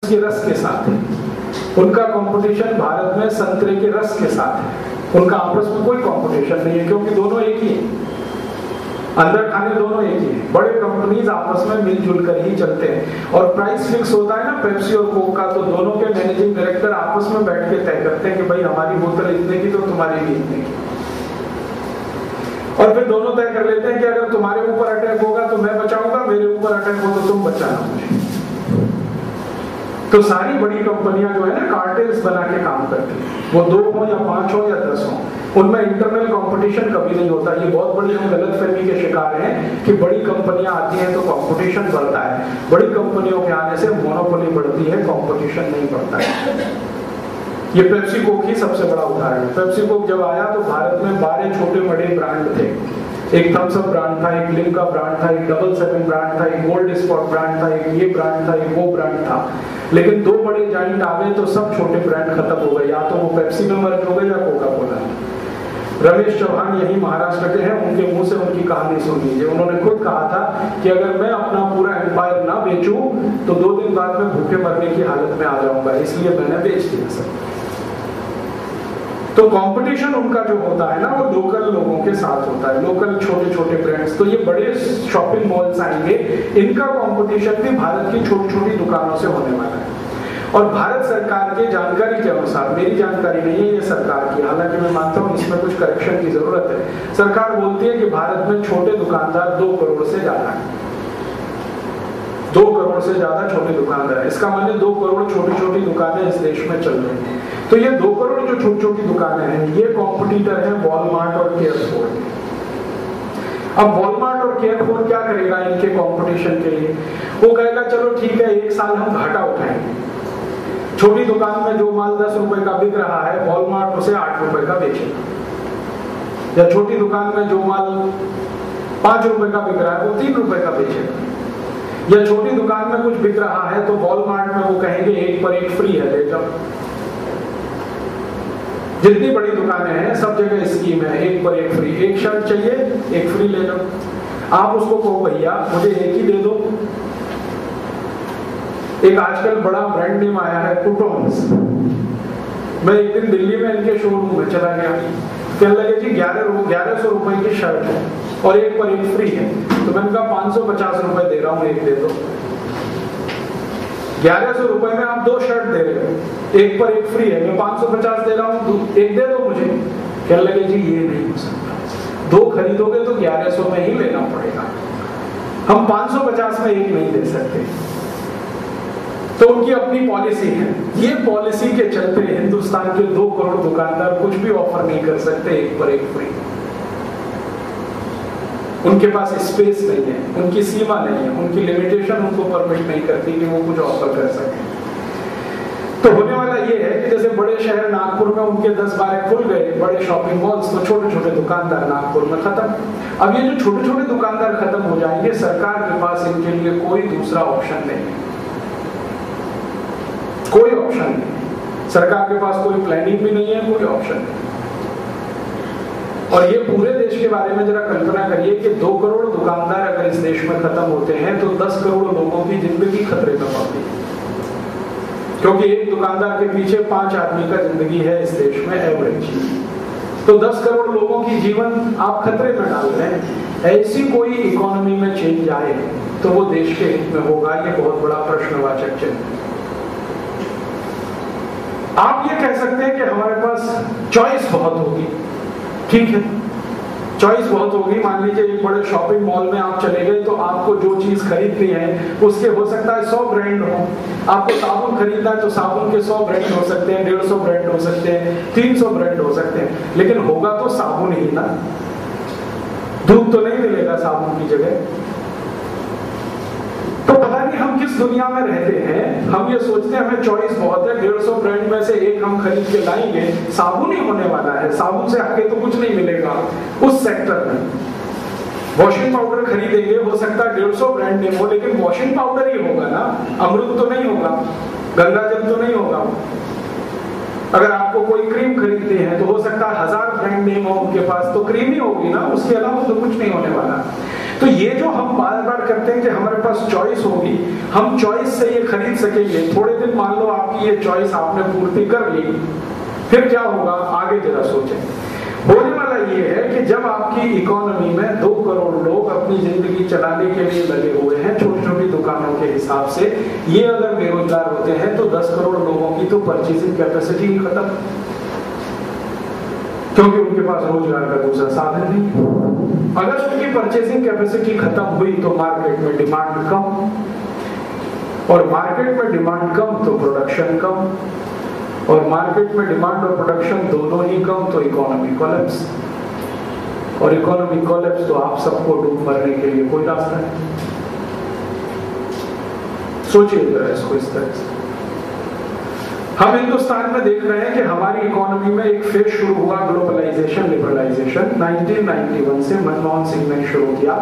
के रस के साथ है, उनका कंपटीशन भारत में संतरे के रस के साथ है। उनका आपस में कोई कंपटीशन नहीं है, क्योंकि दोनों एक ही है, अंदर खाने दोनों एक ही है। बड़े कंपनीज आपस में मिलजुल कर ही चलते हैं, और प्राइस फिक्स होता है ना पेप्सी और कोक का, तो दोनों के मैनेजिंग डायरेक्टर आपस में बैठ के तय करते हैं कि भाई हमारी बोतल इतने की तो तुम्हारी भी इतने की, और फिर दोनों तय कर लेते हैं कि अगर तुम्हारे ऊपर अटैक होगा तो मैं बचाऊंगा, मेरे ऊपर अटैक हो तो तुम बचाना मुझे। तो सारी बड़ी कंपनियां जो है ना कार्टेल्स बना के काम करती हैं, वो 2 हो या 5 हो या 10 हो, उनमें इंटरनल कंपटीशन कभी नहीं होता। ये बहुत बड़ी हम गलतफहमी के शिकार हैं कि बड़ी कंपनियां आती हैं तो कंपटीशन बढ़ता है। बड़ी कंपनियों के आने से मोनोपोली बढ़ती है, कंपटीशन नहीं बढ़ता है। ये पेप्सी कोक ही सबसे बड़ा उदाहरण है। पेप्सी कोक जब आया तो भारत में 12 छोटे बड़े ब्रांड थे। एक थम्स अप ब्रांड था, एक लिम्का ब्रांड था, एक डबल 7 ब्रांड था, एक गोल्ड स्पॉट ब्रांड था, एक ये ब्रांड था, एक वो ब्रांड था। लेकिन 2 बड़े जाइंट आ गए तो सब छोटे ब्रांड खत्म हो गए, या तो वो पेप्सी में मर्ज हो गए या कोका कोला। रमेश चौहान यही महाराष्ट्र के हैं, उनके मुंह से उनकी कहानी सुन लीजिए। उन्होंने खुद कहा था कि अगर मैं अपना पूरा एम्पायर ना बेचूं तो 2 दिन बाद में भूखे मरने की हालत में आ जाऊंगा, इसलिए मैंने बेच दिया सब। तो कंपटीशन उनका जो होता है ना वो लोकल लोगों के साथ होता है, लोकल छोटे छोटे ब्रांड्स। तो ये बड़े शॉपिंग मॉल्स आएंगे, इनका कंपटीशन भी भारत की छोटी छोटी दुकानों से होने वाला है। और भारत सरकार के जानकारी के अनुसार, मेरी जानकारी नहीं है ये सरकार की, हालांकि मैं मानता हूँ इसमें कुछ करेक्शन की जरूरत है। सरकार बोलती है कि भारत में छोटे दुकानदार 2 करोड़ से ज्यादा है, 2 करोड़ से ज्यादा छोटे दुकानदार है। इसका मतलब 2 करोड़ छोटी छोटी दुकानें इस देश में चल रही हैं। तो ये 2 करोड़ जो छोटी छोटी दुकानें हैं, ये कॉम्पिटिटर है वॉलमार्ट और केयरफोर। अब वॉलमार्ट और केयरफोर क्या करेगा इनके कंपटीशन के लिए? वो कहेगा चलो ठीक है, 1 साल हम घाटा उठाएंगे। छोटी दुकान में जो माल 10 रुपए का बिक रहा है, वॉलमार्ट उसे 8 रुपए का बेचेगा। या छोटी दुकान में जो माल 5 रुपए का बिक रहा है, वो 3 रुपए का बेचेगा। या छोटी दुकान में कुछ बिक रहा है तो वॉलमार्ट में वो कहेंगे 1 पर 1 फ्री है, ले जाओ। जितनी बड़ी दुकानें हैं सब जगह स्कीम है, 1 पर 1 फ्री। 1 शर्ट चाहिए 1 फ्री ले लो। आप उसको कहो भैया मुझे 1 ही दे दो। एक आजकल बड़ा ब्रांड नेम आया है कुटोन्स। मैं एक दिन दिल्ली में इनके शोरूम में चला गया, कहने लगे जी 1100 रुपए की शर्ट है और 1 पर 1 फ्री है। तो मैंने कहा 550 रुपए दे रहा हूँ, 1 दे दो। 1100 रुपए में आप 2 शर्ट दे रहे हो, 1 पर 1 फ्री है, मैं 550 दे रहा हूँ, 1 दे दो मुझे। कहने लगे जी ये नहीं हो सकता, 2 खरीदोगे तो 1100 में ही लेना पड़ेगा, हम 550 में 1 नहीं दे सकते। तो उनकी अपनी पॉलिसी है। ये पॉलिसी के चलते हिंदुस्तान के 2 करोड़ दुकानदार कुछ भी ऑफर नहीं कर सकते 1 पर 1 फ्री। उनके पास स्पेस नहीं है, उनकी सीमा नहीं है, उनकी लिमिटेशन उनको परमिट नहीं करती कि वो कुछ ऑफर कर सके। तो होने वाला ये है कि जैसे बड़े शहर नागपुर में उनके 10-12 खुल गए बड़े शॉपिंग मॉल्स, तो छोटे छोटे दुकानदार नागपुर में खत्म। अब ये जो छोटे छोटे दुकानदार खत्म हो जाएंगे, सरकार के पास इनके लिए कोई दूसरा ऑप्शन नहीं है, कोई ऑप्शन नहीं। सरकार के पास कोई प्लानिंग भी नहीं है, कोई ऑप्शन नहीं। और ये पूरे देश के बारे में जरा कल्पना करिए कि 2 करोड़ दुकानदार अगर इस देश में खत्म होते हैं तो 10 करोड़ लोगों की जिंदगी खतरे में पड़ती है, क्योंकि एक दुकानदार के पीछे 5 आदमी का जिंदगी है इस देश में एवरेज। तो 10 करोड़ लोगों की जीवन आप खतरे में डाल रहे हैं। ऐसी कोई इकोनॉमी में चेंज आए तो वो देश के हित में होगा, ये बहुत बड़ा प्रश्नवाचक चिन्ह। आप ये कह सकते हैं कि हमारे पास चॉइस बहुत होगी, ठीक है, चॉइस बहुत होगी। मान लीजिए एक बड़े शॉपिंग मॉल में आप चले गए तो आपको जो चीज खरीदनी है उसके हो सकता है 100 ब्रांड हो। आपको साबुन खरीदना है तो साबुन के 100 ब्रांड हो सकते हैं, 150 ब्रांड हो सकते हैं, 300 ब्रांड हो सकते हैं, लेकिन होगा तो साबुन ही ना। दूध तो नहीं मिलेगा साबुन की जगह। तो पता नहीं हम किस दुनिया में रहते हैं, हम ये सोचते हैं हमें चॉइस बहुत है, 150 ब्रांड में से एक हम खरीद के लाएंगे, साबुन ही होने वाला है, साबुन से आगे तो कुछ नहीं मिलेगा उस सेक्टर में। वॉशिंग पाउडर खरीदेंगे, हो सकता है 150 ब्रांड नेम हो, लेकिन वॉशिंग पाउडर ही होगा ना, अमृत तो नहीं होगा, गंगाजल तो नहीं होगा। अगर आपको कोई क्रीम खरीदनी है तो हो सकता है 1000 ब्रांड नेम हो उनके पास, तो क्रीम ही होगी ना, उसके अलावा तो कुछ नहीं होने वाला। तो ये जो हम बार बार करते हैं कि हमारे पास चॉइस होगी, हम चॉइस से ये खरीद सकेंगे, थोड़े दिन मान लो आपकी ये चॉइस आपने पूर्ति कर ली, फिर क्या होगा आगे जरा सोचें। होने वाला ये है कि जब आपकी इकोनॉमी में 2 करोड़ लोग अपनी जिंदगी चलाने के लिए लगे हुए हैं छोटी छोटी दुकानों के हिसाब से, ये अगर बेरोजगार होते हैं तो 10 करोड़ लोगों की तो परचेसिंग कैपेसिटी ही खत्म, क्योंकि उनके पास रोजगार का दूसरा साधन नहीं। अगर उनकी परचेसिंग कैपेसिटी खत्म हुई तो मार्केट में डिमांड कम, और मार्केट में डिमांड कम तो प्रोडक्शन कम, और मार्केट में डिमांड और प्रोडक्शन दोनों ही कम तो इकोनॉमी कोलैप्स, और इकोनॉमी कोलैप्स तो आप सबको डूब मरने के लिए कोई रास्ता नहीं। सोचिए जरा इसको इस तरह से। हम हिंदुस्तान में देख रहे हैं कि हमारी इकोनॉमी में एक फेज शुरू हुआ ग्लोबलाइजेशन लिबरलाइजेशन 1991 से मनमोहन सिंह ने शुरू किया।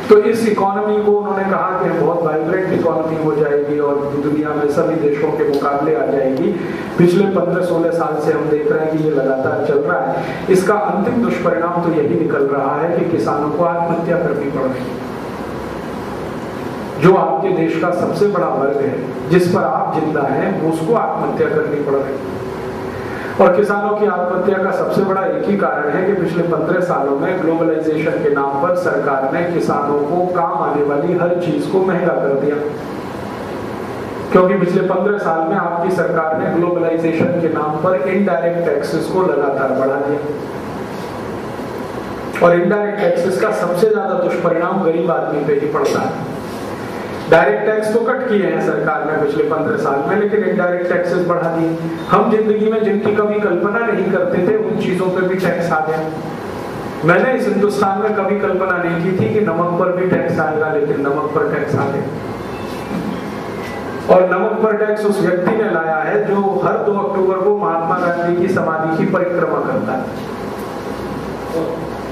तो इस इकोनॉमी को उन्होंने कहा कि बहुत वाइब्रेंट इकोनॉमी हो जाएगी और दुनिया में सभी देशों के मुकाबले आ जाएगी। पिछले 15-16 साल से हम देख रहे हैं कि ये लगातार चल रहा है। इसका अंतिम दुष्परिणाम तो यही निकल रहा है कि किसानों को आत्महत्या करनी पड़ रही है। जो आपके देश का सबसे बड़ा वर्ग है, जिस पर आप जिंदा हैं, उसको आत्महत्या करनी पड़ रही है। और किसानों की आत्महत्या का सबसे बड़ा एक ही कारण है कि पिछले 15 सालों में ग्लोबलाइजेशन के नाम पर सरकार ने किसानों को काम आने वाली हर चीज को महंगा कर दिया। क्योंकि पिछले 15 साल में आपकी सरकार ने ग्लोबलाइजेशन के नाम पर इनडायरेक्ट टैक्सेस को लगातार बढ़ा दिया, और इनडायरेक्ट टैक्सेस का सबसे ज्यादा दुष्परिणाम गरीब आदमी पे ही पड़ता है। डायरेक्ट टैक्स तो कट किए हैं सरकार ने पिछले 15 साल में, लेकिन इनडायरेक्ट टैक्सेस बढ़ा दिए। हम जिंदगी में जिनकी कभी कल्पना नहीं करते थे उन चीजों पे भी टैक्स आ गया। मैंने इस हिंदुस्तान में कभी कल्पना नहीं की थी कि नमक पर भी टैक्स आएगा, लेकिन नमक पर टैक्स आ गया। और नमक पर टैक्स उस व्यक्ति ने लाया है जो हर 2 अक्टूबर को महात्मा गांधी की समाधि की परिक्रमा करता है।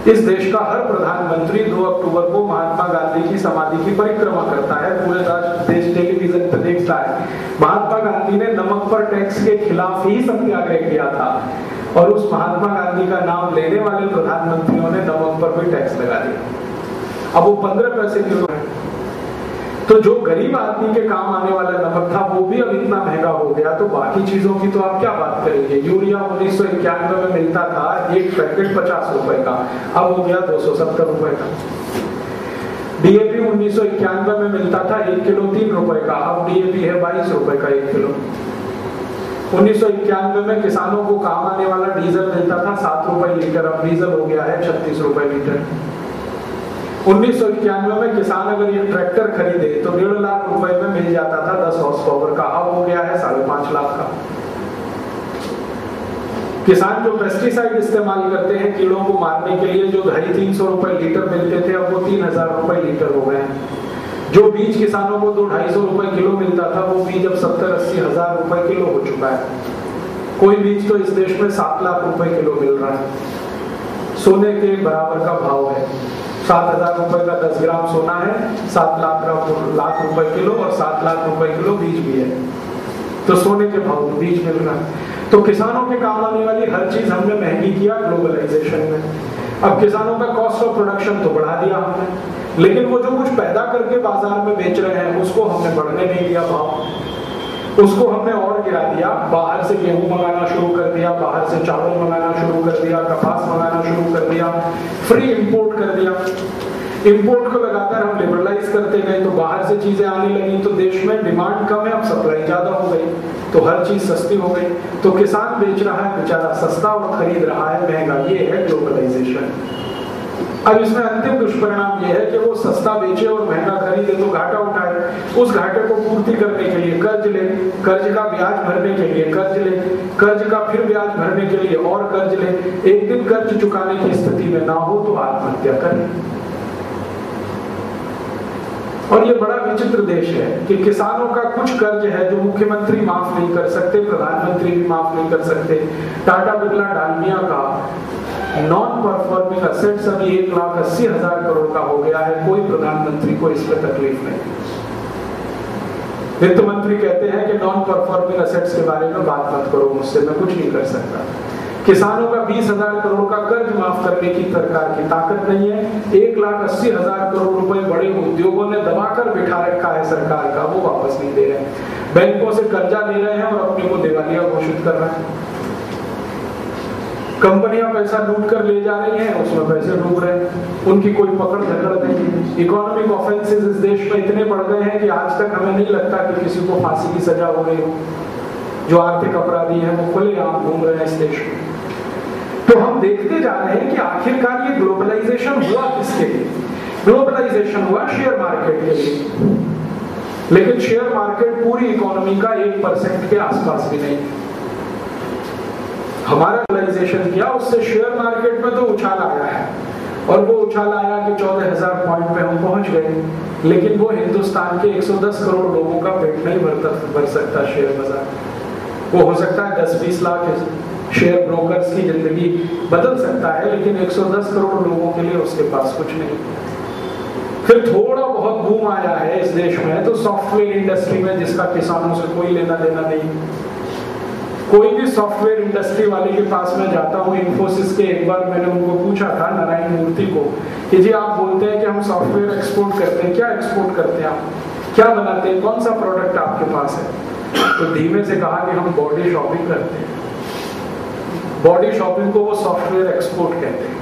इस देश का हर प्रधानमंत्री 2 अक्टूबर को महात्मा गांधी की समाधि की परिक्रमा करता है, पूरे देश टेलीविजन पर देखता है। महात्मा गांधी ने नमक पर टैक्स के खिलाफ ही सत्याग्रह किया था, और उस महात्मा गांधी का नाम लेने वाले प्रधानमंत्रियों ने नमक पर भी टैक्स लगा दिया। अब वो 15 पैसे किलो है। तो जो गरीब आदमी के काम आने वाला नमक था वो भी अब इतना महंगा हो गया, तो बाकी चीजों की तो आप क्या बात करेंगे। यूरिया 1991 में मिलता था एक पैकेट 50 रुपए का, अब हो गया 270 रुपए का। डीएपी 1991 में मिलता था 1 किलो 3 रुपए का, अब डीएपी है 22 रुपए का 1 किलो। 1991 में किसानों को काम आने वाला डीजल मिलता था 7 रुपए लीटर, अब डीजल हो गया है 36 रुपए लीटर। 1991 में किसान अगर ये ट्रैक्टर खरीदे तो 1.5 लाख रुपए में मिल जाता था 10 हॉर्स पावर का, अब हो गया है 5.5 लाख का। किसान जो पेस्टिसाइड इस्तेमाल करते हैं कीड़ों को मारने के लिए, जो 250-300 रुपए लीटर मिलते थे, अब वो 3000 रुपए लीटर हो गए। जो बीज किसानों को 200-250 रुपए किलो मिलता था, वो बीज अब 70-80 हजार रुपए किलो हो चुका है। कोई बीज तो इस देश में 7 लाख रुपए किलो मिल रहा है। सोने के बराबर का भाव है। 7,000 रुपए का 10 ग्राम सोना है, 7 लाख रुपए किलो, और 7 लाख रुपए किलो बीज भी है। तो सोने के भाव में बीज मिल रहा है। तो किसानों के काम आने वाली हर चीज हमने महंगी किया ग्लोबलाइजेशन में। अब किसानों का कॉस्ट ऑफ प्रोडक्शन तो बढ़ा दिया हमने, लेकिन वो जो कुछ पैदा करके बाजार में बेच रहे हैं उसको हमने बढ़ने नहीं दिया भाव, उसको हमने और गिरा दिया। बाहर से गेहूं मंगाना शुरू कर दिया, बाहर से चावल मंगाना शुरू कर दिया, कपास मंगाना शुरू कर दिया, फ्री इंपोर्ट कर दिया। इंपोर्ट को लगातार हम लिबरलाइज करते गए, तो बाहर से चीजें आने लगी, तो देश में डिमांड कम है, अब सप्लाई ज्यादा हो गई, तो हर चीज सस्ती हो गई। तो किसान बेच रहा है बेचारा सस्ता और खरीद रहा है महंगा। ये है ग्लोबलाइजेशन। अब इसमें अंतिम दुष्परिणाम यह है कि वो सस्ता बेचे और महंगा खरीदे तो घाटा उठाए। उस घाटे को पूर्ति करने के लिए कर्ज ले, कर्ज का ब्याज भरने के लिए कर्ज ले, कर्ज का फिर ब्याज भरने के लिए और कर्ज ले। एक दिन कर्ज चुकाने की स्थिति में ना हो तो आत्महत्या करें। और ये बड़ा विचित्र देश है कि किसानों का कुछ कर्ज है जो मुख्यमंत्री माफ नहीं कर सकते, प्रधानमंत्री भी माफ नहीं कर सकते। टाटा बिरला डालमिया का नॉन परफॉर्मिंग असेट्स अभी 1,80,000 करोड़ का हो गया है। कोई प्रधानमंत्री को इस पर तकलीफ नहीं। वित्त मंत्री कहते हैं कि नॉन परफॉर्मिंग असेट्स के बारे में बात मत करो मुझसे, मैं कुछ नहीं कर सकता। किसानों का 20,000 करोड़ का कर्ज माफ करने की सरकार की ताकत नहीं है। 1,80,000 करोड़ रुपए बड़े उद्योगों ने दबाकर बिठा रखा है सरकार का, वो वापस नहीं दे रहे हैं। बैंकों से कर्जा ले रहे हैं और अपने को दिवालिया घोषित कर रहे हैं। कंपनियां पैसा लूट कर ले जा रही हैं, उसमें पैसे डूब रहे हैं, उनकी कोई पकड़ धकड़ नहीं। इकोनॉमिक ऑफेंसेस इस देश में इतने बढ़ गए हैं कि आज तक हमें नहीं लगता कि किसी को फांसी की सजा हो रही हो। जो आर्थिक अपराधी हैं वो खुलेआम घूम रहे हैं इस देश में। तो हम देखते जा रहे हैं कि आखिरकार ये ग्लोबलाइजेशन हुआ किसके लिए? ग्लोबलाइजेशन हुआ शेयर मार्केट के लिए, लेकिन शेयर मार्केट पूरी इकोनॉमी का 1% के आसपास भी नहीं। हमारा ग्लोबलाइजेशन किया, उससे शेयर मार्केट में तो उछाल आया है, और वो उछाल आया कि 14,000 पॉइंट पे हम पहुंच गए, लेकिन वो हिंदुस्तान के 110 करोड़ लोगों का पेट नहीं भर सकता शेयर बाजार। वो हो सकता है 10-20 लाख शेयर ब्रोकर्स की जिंदगी बदल सकता है, लेकिन 110 करोड़ लोगों के लिए उसके पास कुछ नहीं। फिर थोड़ा बहुत बूम आया है इस देश में तो सॉफ्टवेयर इंडस्ट्री में, जिसका किसानों से कोई लेना देना नहीं। कोई भी सॉफ्टवेयर इंडस्ट्री वाले के पास मैं जाता हूँ, इन्फोसिस के, एक बार मैंने उनको पूछा था, नारायण मूर्ति को, कि जी आप बोलते हैं कि हम सॉफ्टवेयर एक्सपोर्ट करते हैं, क्या एक्सपोर्ट करते हैं आप, क्या बनाते हैं, कौन सा प्रोडक्ट आपके पास है? तो धीमे से कहा कि हम बॉडी शॉपिंग करते हैं। बॉडी शॉपिंग को वो सॉफ्टवेयर एक्सपोर्ट कहते हैं।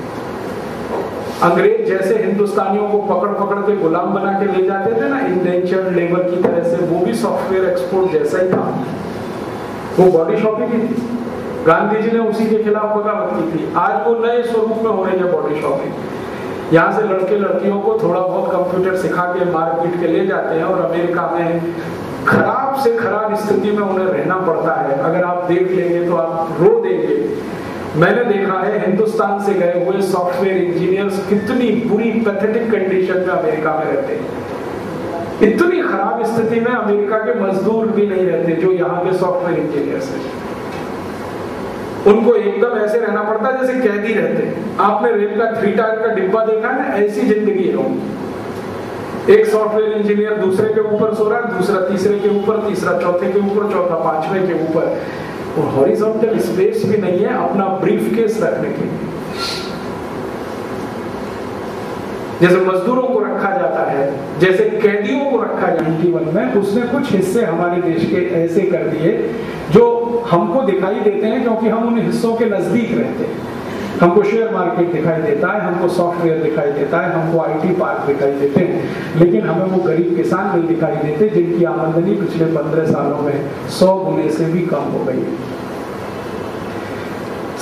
अंग्रेज जैसे हिंदुस्तानियों को पकड़ पकड़ के गुलाम बना के ले जाते थे ना, इंडेंचर्ड लेबर की तरह से, वो भी सॉफ्टवेयर एक्सपोर्ट जैसा ही था, वो बॉडी शॉपिंग ही थी। गांधी जी ने उसी के खिलाफ बगावत की थी। आज वो नए स्वरूप में हो रही है बॉडी शॉपिंग। यहाँ से लड़के लड़कियों को थोड़ा बहुत कंप्यूटर सिखा के मार पीट के ले जाते हैं, और अमेरिका में खराब से खराब स्थिति में उन्हें रहना पड़ता है। अगर आप देख लेंगे तो आप रो देंगे। मैंने देखा है हिंदुस्तान से गए हुए सॉफ्टवेयर इंजीनियर्स कितनी बुरी पैथेटिक कंडीशन में अमेरिका में रहते हैं। इतनी खराब स्थिति में अमेरिका के मजदूर भी नहीं रहते जो यहाँ के सॉफ्टवेयर इंजीनियर्स हैं। उनको एकदम ऐसे रहना पड़ता है जैसे कैदी रहते हैं। आपने रेल का 3 टायर का डिब्बा देखा है ना, ऐसी जिंदगी है उनकी। एक सॉफ्टवेयर इंजीनियर दूसरे के ऊपर सो रहा है, दूसरा तीसरे के ऊपर, तीसरा चौथे के ऊपर, चौथा पांचवें के ऊपर, और हॉरिजॉन्टल स्पेस भी नहीं है अपना ब्रीफकेस रखने के लिए। जैसे मजदूरों को रखा जाता है, जैसे कैदियों को रखा जाता है। 91 में उसने कुछ हिस्से हमारे देश के ऐसे कर दिए जो हमको दिखाई देते हैं, क्योंकि हम उन हिस्सों के नजदीक रहते हैं। हमको शेयर मार्केट दिखाई देता है, हमको सॉफ्टवेयर दिखाई देता है, हमको IT पार्क दिखाई देते हैं, लेकिन हमें वो गरीब किसान नहीं दिखाई देते जिनकी आमदनी पिछले 15 सालों में 100 गुने से भी कम हो गई।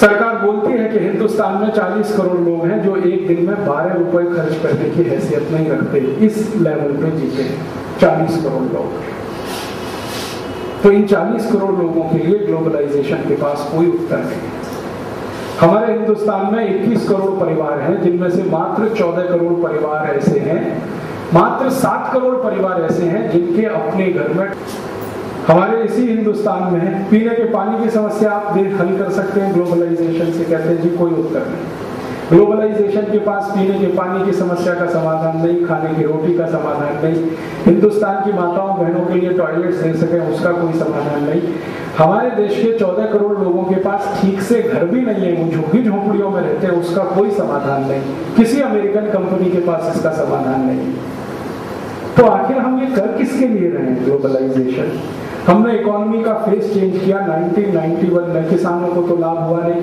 सरकार बोलती है कि हिंदुस्तान में 40 करोड़ लोग हैं जो एक दिन में 12 रुपए खर्च करने की हैसियत नहीं रखते। इस लेवल पे जीते हैं 40 करोड़ लोग। तो इन 40 करोड़ लोगों के लिए ग्लोबलाइजेशन के पास कोई उत्तर नहीं। हमारे हिंदुस्तान में 21 करोड़ परिवार हैं, जिनमें से मात्र 14 करोड़ परिवार ऐसे हैं, मात्र 7 करोड़ परिवार ऐसे हैं जिनके अपने घर में। हमारे इसी हिंदुस्तान में पीने के पानी की समस्या आप हल कर सकते हैं ग्लोबलाइजेशन से? कहते हैं जी कोई उत्तर नहीं। ग्लोबलाइजेशन के पास पीने के पानी की समस्या का समाधान नहीं, खाने की रोटी का समाधान नहीं, हिंदुस्तान की माताओं बहनों के लिए टॉयलेट्स दे सके उसका कोई समाधान नहीं। हमारे देश के 14 करोड़ लोगों के पास ठीक से घर भी नहीं है, वो झुग्गी झोंपड़ियों में रहते हैं, उसका कोई समाधान नहीं। किसी अमेरिकन कंपनी के पास इसका समाधान नहीं। तो आखिर हम ये कर किसके लिए रहे हैं ग्लोबलाइजेशन? हमने इकोनॉमी का फेस चेंज किया 1991 में। किसानों को तो लाभ हुआ नहीं,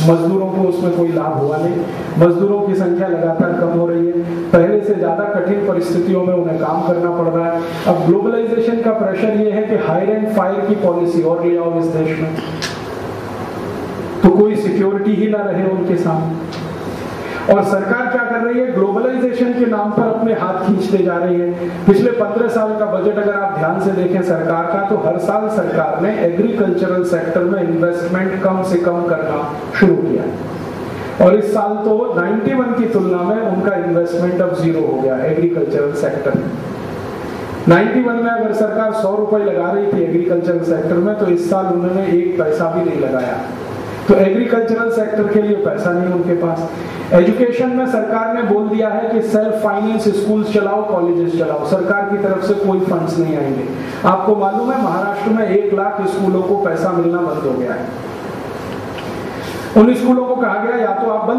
मजदूरों को उसमें कोई लाभ हुआ नहीं। मजदूरों की संख्या लगातार कम हो रही है, पहले से ज्यादा कठिन परिस्थितियों में उन्हें काम करना पड़ रहा है। अब ग्लोबलाइजेशन का प्रेशर ये है कि हायर एंड फायर की पॉलिसी और ले आओ इस देश में, तो कोई सिक्योरिटी ही ना रहे उनके सामने। और सरकार क्या कर रही है? ग्लोबलाइजेशन के नाम पर अपने हाथ खींचते जा रही है। पिछले 15 साल का बजट अगर आप ध्यान से देखें सरकार का, तो हर साल सरकार ने एग्रीकल्चरल सेक्टर में इन्वेस्टमेंट कम से कम करना शुरू किया, और इस साल तो 91 की तुलना में उनका इन्वेस्टमेंट अब 0 हो गया एग्रीकल्चरल सेक्टर में। 91 में अगर सरकार 100 रुपए लगा रही थी एग्रीकल्चरल सेक्टर में, तो इस साल उन्होंने 1 पैसा भी नहीं लगाया। तो एग्रीकल्चरल सेक्टर के लिए पैसा नहीं उनके पास। एजुकेशन में सरकार ने बोल दिया है कि सेल्फ फाइनेंस स्कूल्स चलाओ, कॉलेजेस चलाओ, सरकार की तरफ से कोई फंड्स नहीं आएंगे। आपको मालूम है महाराष्ट्र में 1 लाख स्कूलों को पैसा मिलना बंद हो गया है। उन स्कूलों को कहा गया या तो आप बंद